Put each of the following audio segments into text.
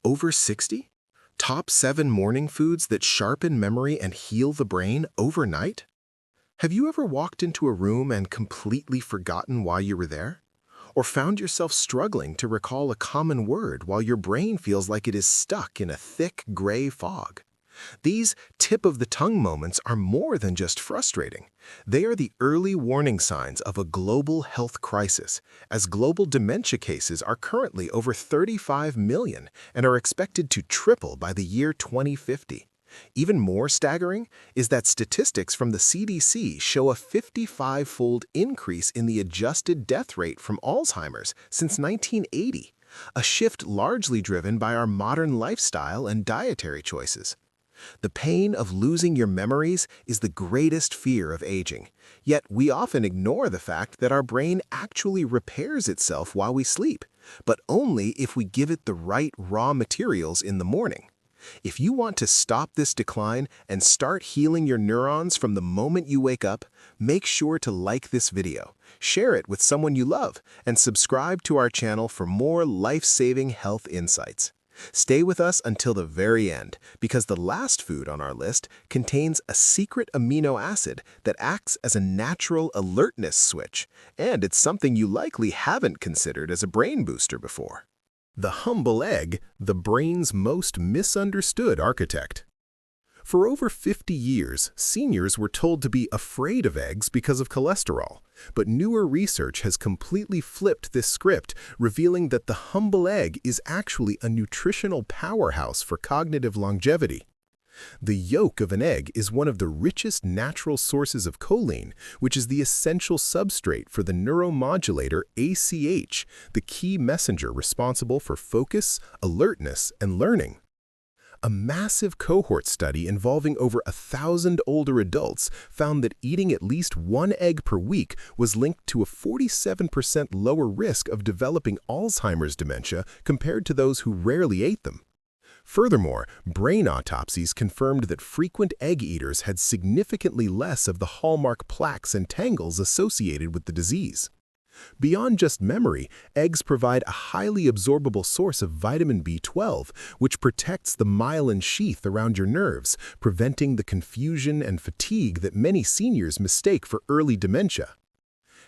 Over 60? Top 7 morning foods that sharpen memory and heal the brain overnight? Have you ever walked into a room and completely forgotten why you were there? Or found yourself struggling to recall a common word while your brain feels like it is stuck in a thick gray fog? These tip-of-the-tongue moments are more than just frustrating. They are the early warning signs of a global health crisis, as global dementia cases are currently over 35 million and are expected to triple by the year 2050. Even more staggering is that statistics from the CDC show a 55-fold increase in the adjusted death rate from Alzheimer's since 1980, a shift largely driven by our modern lifestyle and dietary choices. The pain of losing your memories is the greatest fear of aging, yet we often ignore the fact that our brain actually repairs itself while we sleep, but only if we give it the right raw materials in the morning. If you want to stop this decline and start healing your neurons from the moment you wake up, make sure to like this video, share it with someone you love, and subscribe to our channel for more life-saving health insights. Stay with us until the very end, because the last food on our list contains a secret amino acid that acts as a natural alertness switch, and it's something you likely haven't considered as a brain booster before. The humble egg, the brain's most misunderstood architect. For over 50 years, seniors were told to be afraid of eggs because of cholesterol, but newer research has completely flipped this script, revealing that the humble egg is actually a nutritional powerhouse for cognitive longevity. The yolk of an egg is one of the richest natural sources of choline, which is the essential substrate for the neuromodulator ACH, the key messenger responsible for focus, alertness, and learning. A massive cohort study involving over 1,000 older adults found that eating at least one egg per week was linked to a 47% lower risk of developing Alzheimer's dementia compared to those who rarely ate them. Furthermore, brain autopsies confirmed that frequent egg eaters had significantly less of the hallmark plaques and tangles associated with the disease. Beyond just memory, eggs provide a highly absorbable source of vitamin B12, which protects the myelin sheath around your nerves, preventing the confusion and fatigue that many seniors mistake for early dementia.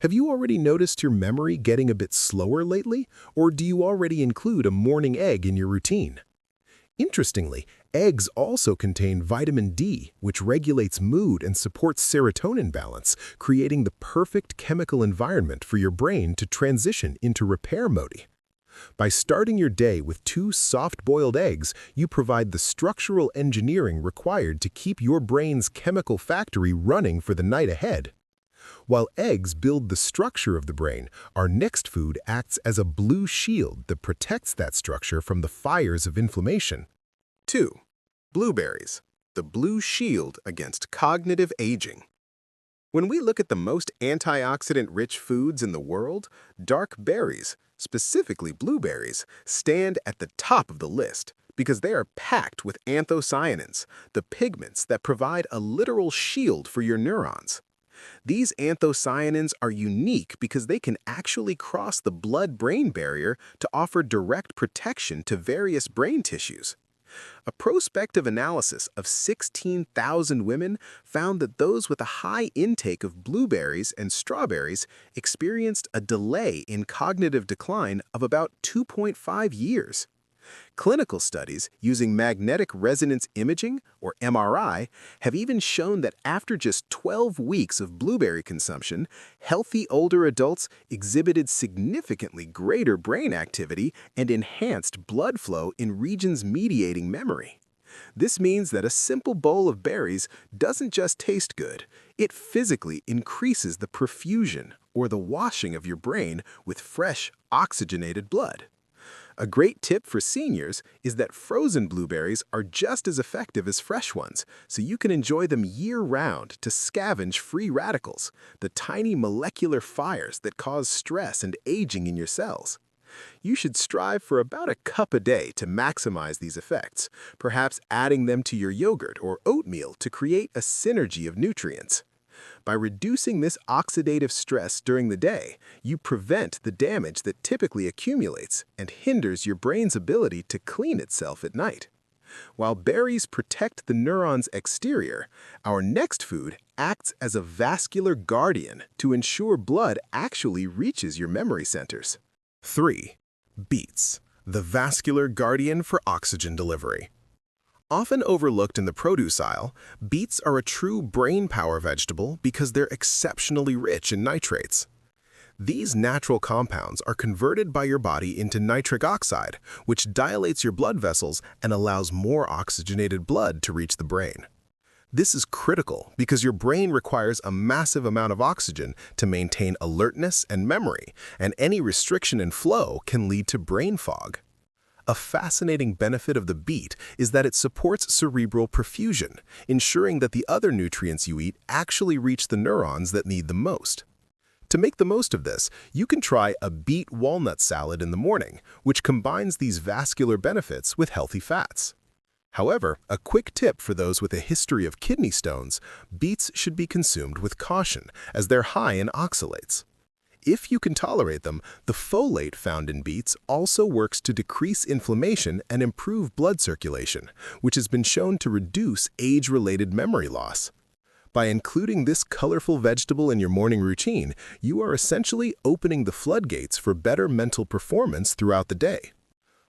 Have you already noticed your memory getting a bit slower lately, or do you already include a morning egg in your routine? Interestingly, eggs also contain vitamin D, which regulates mood and supports serotonin balance, creating the perfect chemical environment for your brain to transition into repair mode. By starting your day with 2 soft-boiled eggs, you provide the structural engineering required to keep your brain's chemical factory running for the night ahead. While eggs build the structure of the brain, our next food acts as a blue shield that protects that structure from the fires of inflammation. 2. Blueberries, the blue shield against cognitive aging. When we look at the most antioxidant-rich foods in the world, dark berries, specifically blueberries, stand at the top of the list because they are packed with anthocyanins, the pigments that provide a literal shield for your neurons. These anthocyanins are unique because they can actually cross the blood-brain barrier to offer direct protection to various brain tissues. A prospective analysis of 16,000 women found that those with a high intake of blueberries and strawberries experienced a delay in cognitive decline of about 2.5 years. Clinical studies using magnetic resonance imaging, or MRI, have even shown that after just 12 weeks of blueberry consumption, healthy older adults exhibited significantly greater brain activity and enhanced blood flow in regions mediating memory. This means that a simple bowl of berries doesn't just taste good, it physically increases the perfusion, or the washing of your brain with fresh, oxygenated blood. A great tip for seniors is that frozen blueberries are just as effective as fresh ones, so you can enjoy them year-round to scavenge free radicals, the tiny molecular fires that cause stress and aging in your cells. You should strive for about a cup a day to maximize these effects, perhaps adding them to your yogurt or oatmeal to create a synergy of nutrients. By reducing this oxidative stress during the day, you prevent the damage that typically accumulates and hinders your brain's ability to clean itself at night. While berries protect the neuron's exterior, our next food acts as a vascular guardian to ensure blood actually reaches your memory centers. 3. Beets, the vascular guardian for oxygen delivery. Often overlooked in the produce aisle, beets are a true brain power vegetable because they're exceptionally rich in nitrates. These natural compounds are converted by your body into nitric oxide, which dilates your blood vessels and allows more oxygenated blood to reach the brain. This is critical because your brain requires a massive amount of oxygen to maintain alertness and memory, and any restriction in flow can lead to brain fog. A fascinating benefit of the beet is that it supports cerebral perfusion, ensuring that the other nutrients you eat actually reach the neurons that need them most. To make the most of this, you can try a beet walnut salad in the morning, which combines these vascular benefits with healthy fats. However, a quick tip for those with a history of kidney stones: beets should be consumed with caution as they're high in oxalates. If you can tolerate them, the folate found in beets also works to decrease inflammation and improve blood circulation, which has been shown to reduce age-related memory loss. By including this colorful vegetable in your morning routine, you are essentially opening the floodgates for better mental performance throughout the day.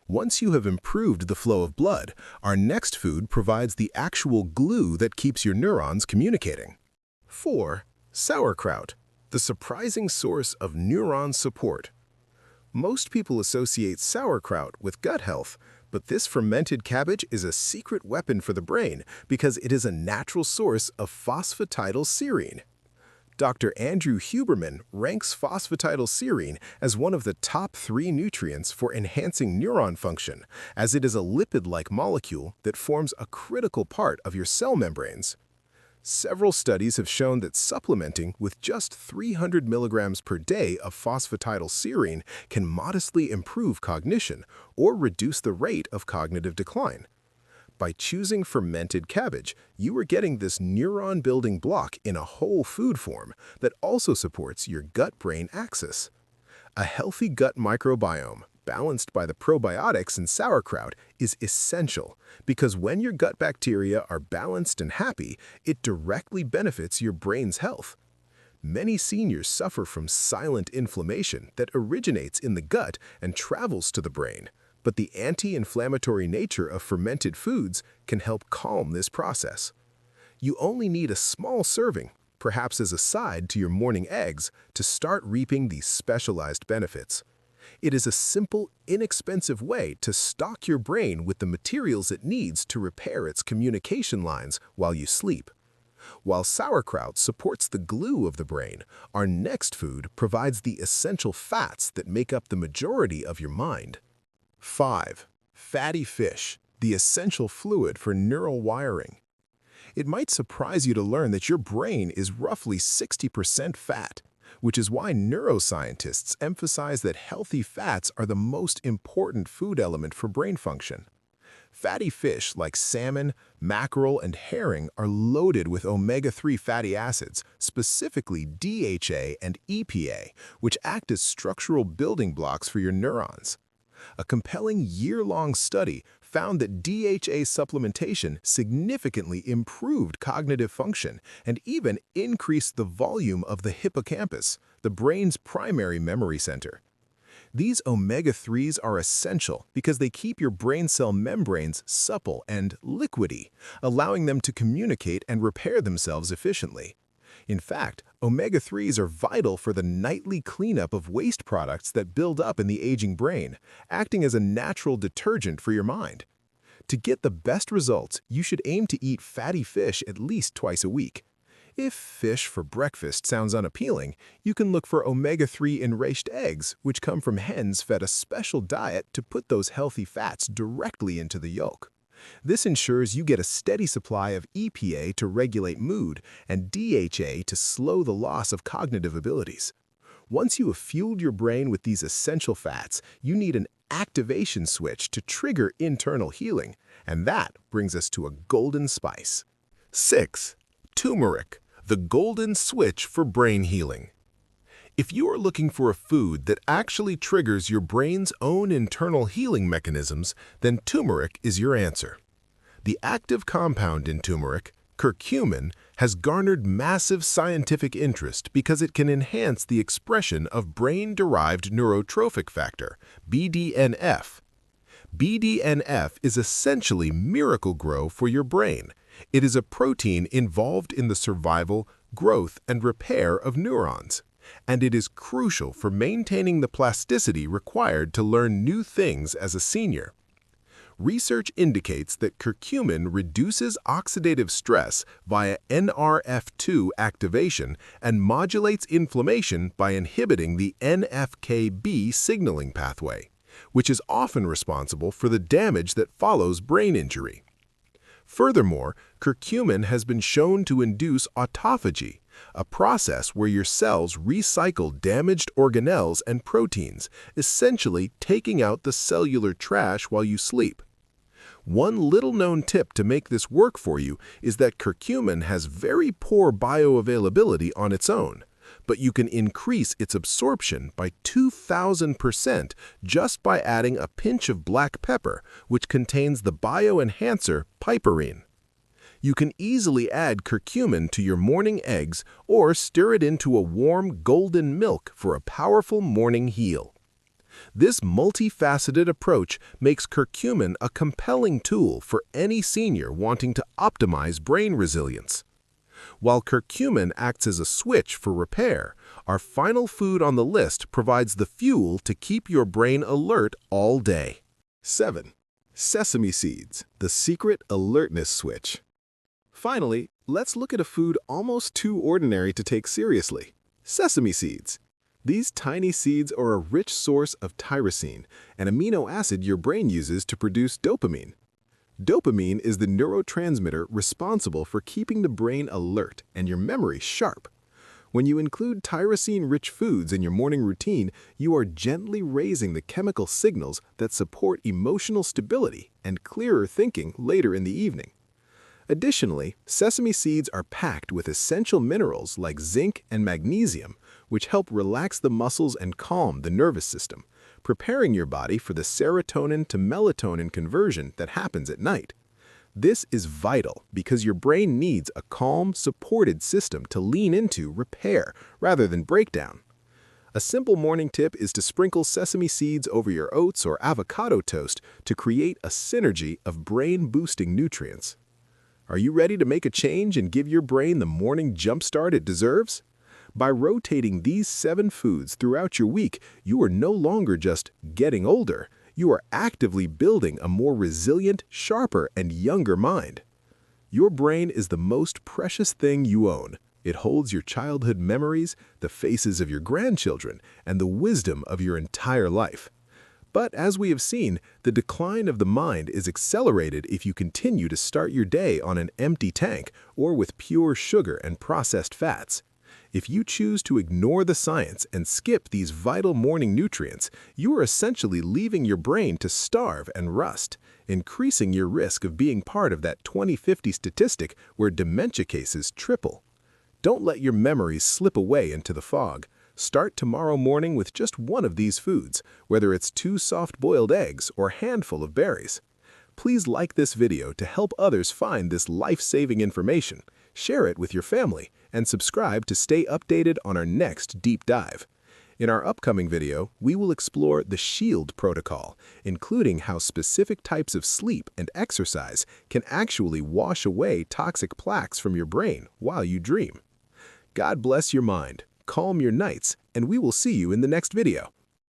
Once you have improved the flow of blood, our next food provides the actual glue that keeps your neurons communicating. 4. Sauerkraut, the surprising source of neuron support. Most people associate sauerkraut with gut health, but this fermented cabbage is a secret weapon for the brain because it is a natural source of phosphatidylserine. Dr. Andrew Huberman ranks phosphatidylserine as one of the top 3 nutrients for enhancing neuron function, as it is a lipid-like molecule that forms a critical part of your cell membranes. Several studies have shown that supplementing with just 300 milligrams per day of phosphatidylserine can modestly improve cognition or reduce the rate of cognitive decline. By choosing fermented cabbage, you are getting this neuron-building block in a whole food form that also supports your gut-brain axis. A healthy gut microbiome, balanced by the probiotics in sauerkraut, is essential because when your gut bacteria are balanced and happy, it directly benefits your brain's health. Many seniors suffer from silent inflammation that originates in the gut and travels to the brain, but the anti-inflammatory nature of fermented foods can help calm this process. You only need a small serving, perhaps as a side to your morning eggs, to start reaping these specialized benefits. It is a simple, inexpensive way to stock your brain with the materials it needs to repair its communication lines while you sleep. While sauerkraut supports the glue of the brain, our next food provides the essential fats that make up the majority of your mind. 5. Fatty fish, the essential fluid for neural wiring. It might surprise you to learn that your brain is roughly 60% fat, which is why neuroscientists emphasize that healthy fats are the most important food element for brain function. Fatty fish like salmon, mackerel, and herring are loaded with omega-3 fatty acids, specifically DHA and EPA, which act as structural building blocks for your neurons. A compelling year-long study found that DHA supplementation significantly improved cognitive function and even increased the volume of the hippocampus, the brain's primary memory center. These omega-3s are essential because they keep your brain cell membranes supple and liquidy, allowing them to communicate and repair themselves efficiently. In fact, omega-3s are vital for the nightly cleanup of waste products that build up in the aging brain, acting as a natural detergent for your mind. To get the best results, you should aim to eat fatty fish at least twice a week. If fish for breakfast sounds unappealing, you can look for omega-3 enriched eggs, which come from hens fed a special diet to put those healthy fats directly into the yolk. This ensures you get a steady supply of EPA to regulate mood and DHA to slow the loss of cognitive abilities. Once you have fueled your brain with these essential fats, you need an activation switch to trigger internal healing, and that brings us to a golden spice. 6. Turmeric, the golden switch for brain healing. If you are looking for a food that actually triggers your brain's own internal healing mechanisms, then turmeric is your answer. The active compound in turmeric, curcumin, has garnered massive scientific interest because it can enhance the expression of brain-derived neurotrophic factor, BDNF. BDNF is essentially Miracle-Gro for your brain. It is a protein involved in the survival, growth, and repair of neurons, and it is crucial for maintaining the plasticity required to learn new things as a senior. Research indicates that curcumin reduces oxidative stress via NRF2 activation and modulates inflammation by inhibiting the NF-κB signaling pathway, which is often responsible for the damage that follows brain injury. Furthermore, curcumin has been shown to induce autophagy, a process where your cells recycle damaged organelles and proteins, essentially taking out the cellular trash while you sleep. One little-known tip to make this work for you is that curcumin has very poor bioavailability on its own, but you can increase its absorption by 2,000% just by adding a pinch of black pepper, which contains the bioenhancer piperine. You can easily add curcumin to your morning eggs or stir it into a warm golden milk for a powerful morning heal. This multifaceted approach makes curcumin a compelling tool for any senior wanting to optimize brain resilience. While curcumin acts as a switch for repair, our final food on the list provides the fuel to keep your brain alert all day. 7. Sesame seeds, the secret alertness switch. Finally, let's look at a food almost too ordinary to take seriously: sesame seeds. These tiny seeds are a rich source of tyrosine, an amino acid your brain uses to produce dopamine. Dopamine is the neurotransmitter responsible for keeping the brain alert and your memory sharp. When you include tyrosine-rich foods in your morning routine, you are gently raising the chemical signals that support emotional stability and clearer thinking later in the evening. Additionally, sesame seeds are packed with essential minerals like zinc and magnesium, which help relax the muscles and calm the nervous system, preparing your body for the serotonin to melatonin conversion that happens at night. This is vital because your brain needs a calm, supported system to lean into repair rather than breakdown. A simple morning tip is to sprinkle sesame seeds over your oats or avocado toast to create a synergy of brain-boosting nutrients. Are you ready to make a change and give your brain the morning jumpstart it deserves? By rotating these 7 foods throughout your week, you are no longer just getting older, you are actively building a more resilient, sharper, and younger mind. Your brain is the most precious thing you own. It holds your childhood memories, the faces of your grandchildren, and the wisdom of your entire life. But as we have seen, the decline of the mind is accelerated if you continue to start your day on an empty tank or with pure sugar and processed fats. If you choose to ignore the science and skip these vital morning nutrients, you are essentially leaving your brain to starve and rust, increasing your risk of being part of that 2050 statistic where dementia cases triple. Don't let your memories slip away into the fog. Start tomorrow morning with just one of these foods, whether it's 2 soft-boiled eggs or a handful of berries. Please like this video to help others find this life-saving information, share it with your family, and subscribe to stay updated on our next deep dive. In our upcoming video, we will explore the SHIELD protocol, including how specific types of sleep and exercise can actually wash away toxic plaques from your brain while you dream. God bless your mind, calm your nights, and we will see you in the next video.